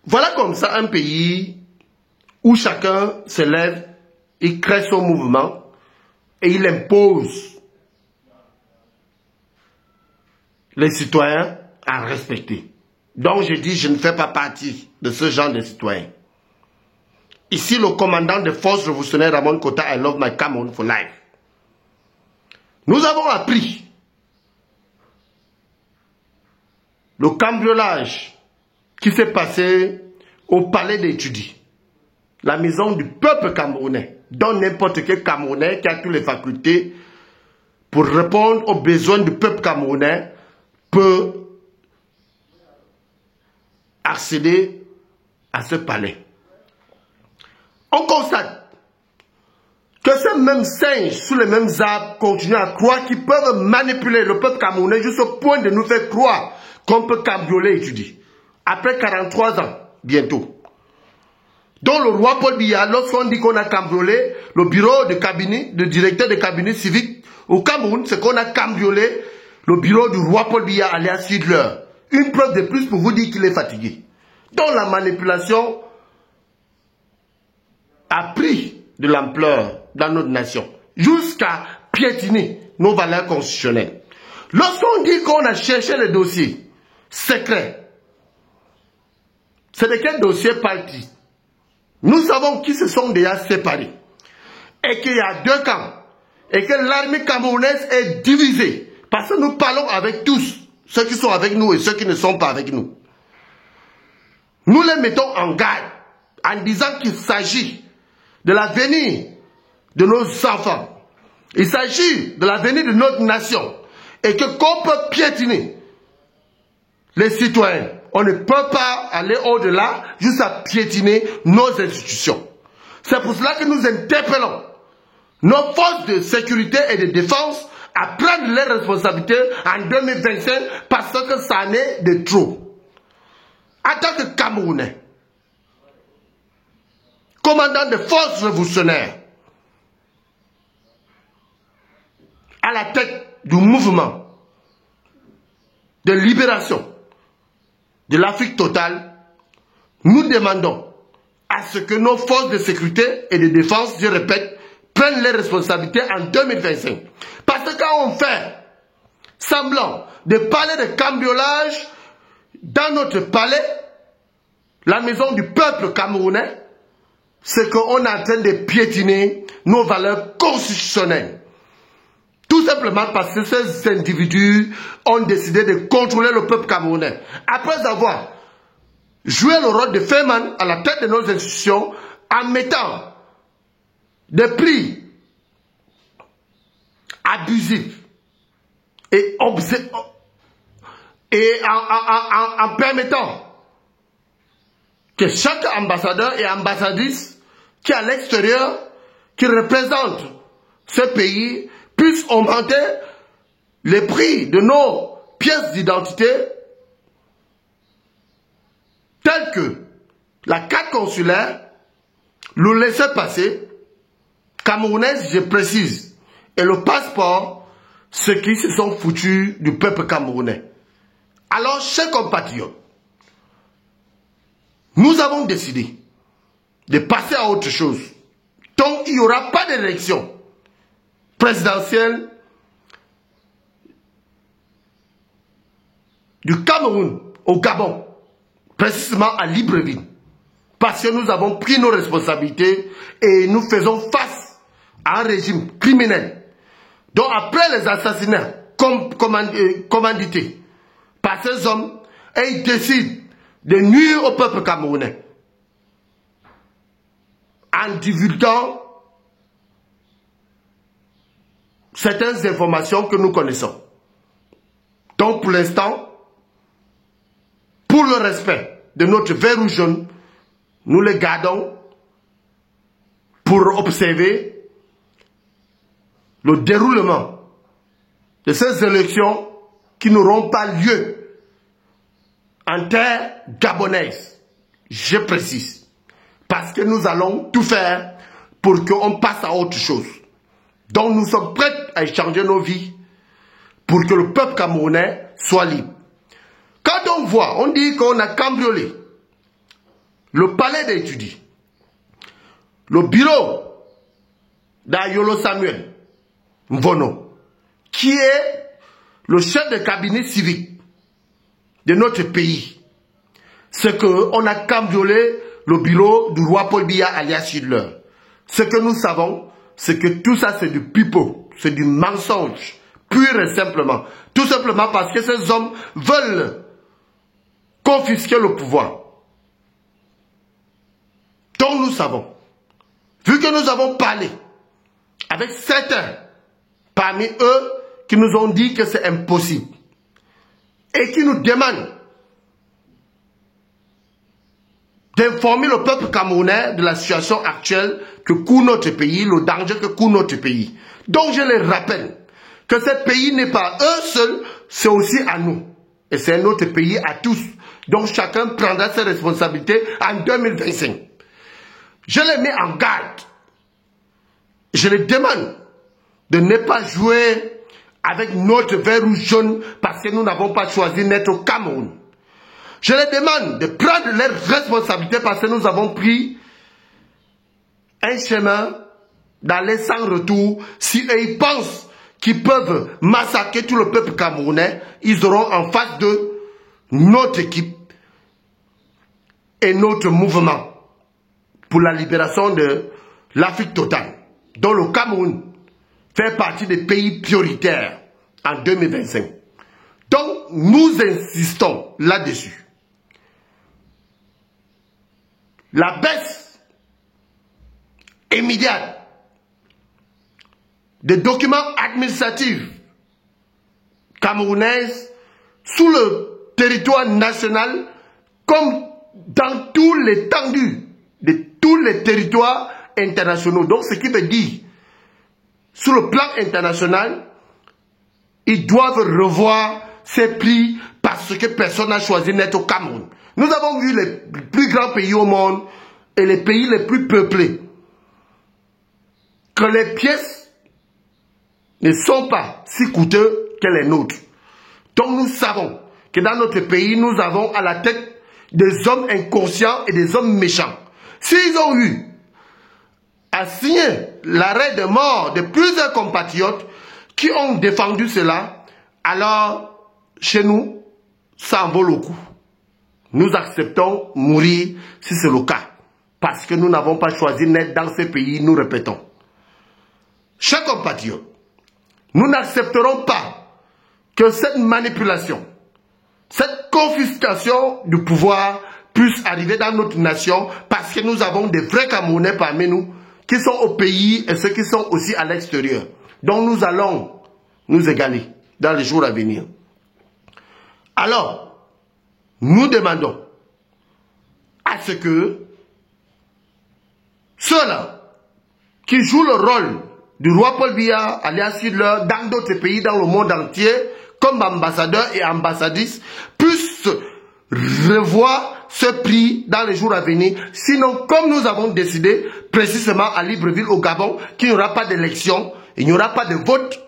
Voilà comme ça un pays où chacun se lève, il crée son mouvement et il impose les citoyens à respecter. Donc je dis, je ne fais pas partie de ce genre de citoyens. Ici, le commandant des forces révolutionnaires Ramon Kota, I love my Cameroon for life. Nous avons appris le cambriolage qui s'est passé au palais d'études, la maison du peuple camerounais, dont n'importe quel Camerounais qui a toutes les facultés pour répondre aux besoins du peuple camerounais peut accéder à ce palais. On constate que ces mêmes singes sous les mêmes arbres continuent à croire qu'ils peuvent manipuler le peuple camerounais jusqu'au point de nous faire croire qu'on peut cambrioler étudier. Après 43 ans, bientôt. Donc le roi Paul Biya, lorsqu'on dit qu'on a cambriolé le bureau de cabinet, de directeur de cabinet civique au Cameroun, c'est qu'on a cambriolé le bureau du roi Paul Biya alias Hitler. Une preuve de plus pour vous dire qu'il est fatigué. Donc la manipulation a pris de l'ampleur dans notre nation, jusqu'à piétiner nos valeurs constitutionnelles. Lorsqu'on dit qu'on a cherché les dossiers secrets, c'est de quel dossier parle-t-il? Nous savons qu'ils se sont déjà séparés et qu'il y a deux camps et que l'armée camerounaise est divisée parce que nous parlons avec tous, ceux qui sont avec nous et ceux qui ne sont pas avec nous. Nous les mettons en garde en disant qu'il s'agit de l'avenir de nos enfants. Il s'agit de l'avenir de notre nation et que qu'on peut piétiner les citoyens. On ne peut pas aller au-delà jusqu'à piétiner nos institutions. C'est pour cela que nous interpellons nos forces de sécurité et de défense à prendre les responsabilités en 2025 parce que ça en est de trop. En tant que Camerounais, commandant des forces révolutionnaires, à la tête du mouvement de libération de l'Afrique totale, nous demandons à ce que nos forces de sécurité et de défense, je répète, prennent les responsabilités en 2025. Parce que quand on fait semblant de parler de cambriolage dans notre palais, la maison du peuple camerounais, c'est qu'on est en train de piétiner nos valeurs constitutionnelles. Tout simplement parce que ces individus ont décidé de contrôler le peuple camerounais. Après avoir joué le rôle de Feynman à la tête de nos institutions, en mettant des prix abusifs et en permettant que chaque ambassadeur et ambassadrice qui est à l'extérieur, qui représente ce pays, puisse augmenter les prix de nos pièces d'identité telles que la carte consulaire, le laissez-passer, camerounaise, je précise, et le passeport, ceux qui se sont foutus du peuple camerounais. Alors, chers compatriotes, nous avons décidé de passer à autre chose. Donc, il n'y aura pas d'élection présidentielle du Cameroun au Gabon, précisément à Libreville. Parce que nous avons pris nos responsabilités et nous faisons face à un régime criminel. Donc, après les assassinats commandités par ces hommes, ils décident de nuire au peuple camerounais en divulguant certaines informations que nous connaissons. Donc pour l'instant, pour le respect de notre verrou jaune, nous les gardons pour observer le déroulement de ces élections qui n'auront pas lieu en terre gabonaise, je précise, parce que nous allons tout faire pour qu'on passe à autre chose. Donc nous sommes prêts à échanger nos vies pour que le peuple camerounais soit libre. Quand on voit, on dit qu'on a cambriolé le palais d'études, le bureau d'Ayolo Samuel Mvono, qui est le chef de cabinet civique de notre pays, c'est qu'on a cambriolé le bureau du roi Paul Biya alias Hitler. Ce que nous savons, c'est que tout ça c'est du pipeau, c'est du mensonge, pur et simplement. Tout simplement parce que ces hommes veulent confisquer le pouvoir. Donc nous savons, vu que nous avons parlé avec certains parmi eux qui nous ont dit que c'est impossible et qui nous demandent d'informer le peuple camerounais de la situation actuelle que court notre pays, le danger que court notre pays. Donc je les rappelle que ce pays n'est pas eux seuls, c'est aussi à nous. Et c'est notre pays à tous. Donc chacun prendra ses responsabilités en 2025. Je les mets en garde. Je les demande de ne pas jouer avec notre vert rouge jaune parce que nous n'avons pas choisi d'être au Cameroun. Je les demande de prendre leurs responsabilités parce que nous avons pris un chemin d'aller sans retour. Si eux ils pensent qu'ils peuvent massacrer tout le peuple camerounais, ils auront en face de notre équipe et notre mouvement pour la libération de l'Afrique totale, dont le Cameroun fait partie des pays prioritaires en 2025. Donc, nous insistons là-dessus. La baisse immédiate des documents administratifs camerounais sous le territoire national comme dans tous les tendus de tous les territoires internationaux. Donc, ce qui veut dire, sur le plan international, ils doivent revoir ces prix parce que personne n'a choisi d'être au Cameroun. Nous avons vu les plus grands pays au monde et les pays les plus peuplés que les pièces ne sont pas si coûteuses que les nôtres. Donc nous savons que dans notre pays, nous avons à la tête des hommes inconscients et des hommes méchants. S'ils ont eu à signer l'arrêt de mort de plusieurs compatriotes qui ont défendu cela, alors chez nous, ça en vaut le coup. Nous acceptons mourir si c'est le cas. Parce que nous n'avons pas choisi d'être dans ces pays, nous répétons. Chers compatriotes, nous n'accepterons pas que cette manipulation, cette confiscation du pouvoir puisse arriver dans notre nation parce que nous avons des vrais Camerounais parmi nous qui sont au pays et ceux qui sont aussi à l'extérieur. Donc nous allons nous égaler dans les jours à venir. Alors, nous demandons à ce que ceux-là qui jouent le rôle du roi Paul Biya, alias Hitler, dans d'autres pays, dans le monde entier, comme ambassadeurs et ambassadrices, puissent revoir ce prix dans les jours à venir. Sinon, comme nous avons décidé, précisément à Libreville, au Gabon, qu'il n'y aura pas d'élection, il n'y aura pas de vote,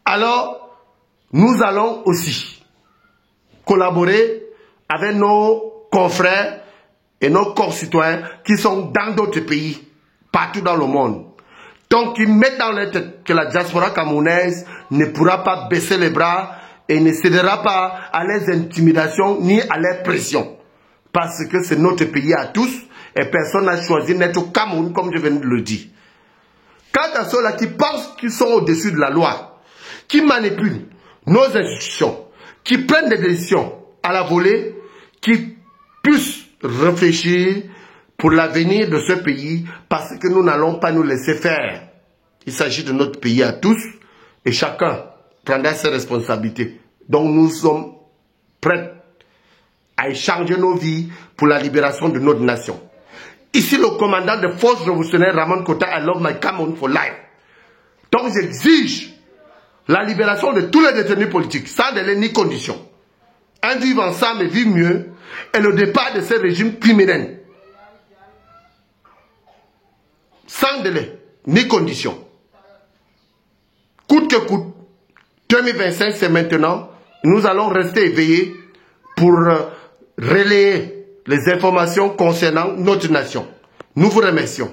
alors nous allons aussi collaborer avec nos confrères et nos concitoyens qui sont dans d'autres pays, partout dans le monde. Donc, ils mettent dans leur tête que la diaspora camerounaise ne pourra pas baisser les bras et ne cédera pas à leurs intimidations ni à leurs pressions. Parce que c'est notre pays à tous et personne n'a choisi d'être au Cameroun, comme je viens de le dire. Quant à ceux-là qui pensent qu'ils sont au-dessus de la loi, qui manipulent nos institutions, qui prennent des décisions à la volée, qui puissent réfléchir pour l'avenir de ce pays, parce que nous n'allons pas nous laisser faire. Il s'agit de notre pays à tous, et chacun prendra ses responsabilités. Donc nous sommes prêts à échanger nos vies pour la libération de notre nation. Ici, le commandant de forces révolutionnaires Ramon Kota, I love my Cameroun for life. Donc j'exige la libération de tous les détenus politiques, sans délai ni condition. Un vivre ensemble et vivre mieux, et le départ de ces régimes criminels. Sans délai ni condition. Coûte que coûte, 2025 c'est maintenant, nous allons rester éveillés pour relayer les informations concernant notre nation. Nous vous remercions.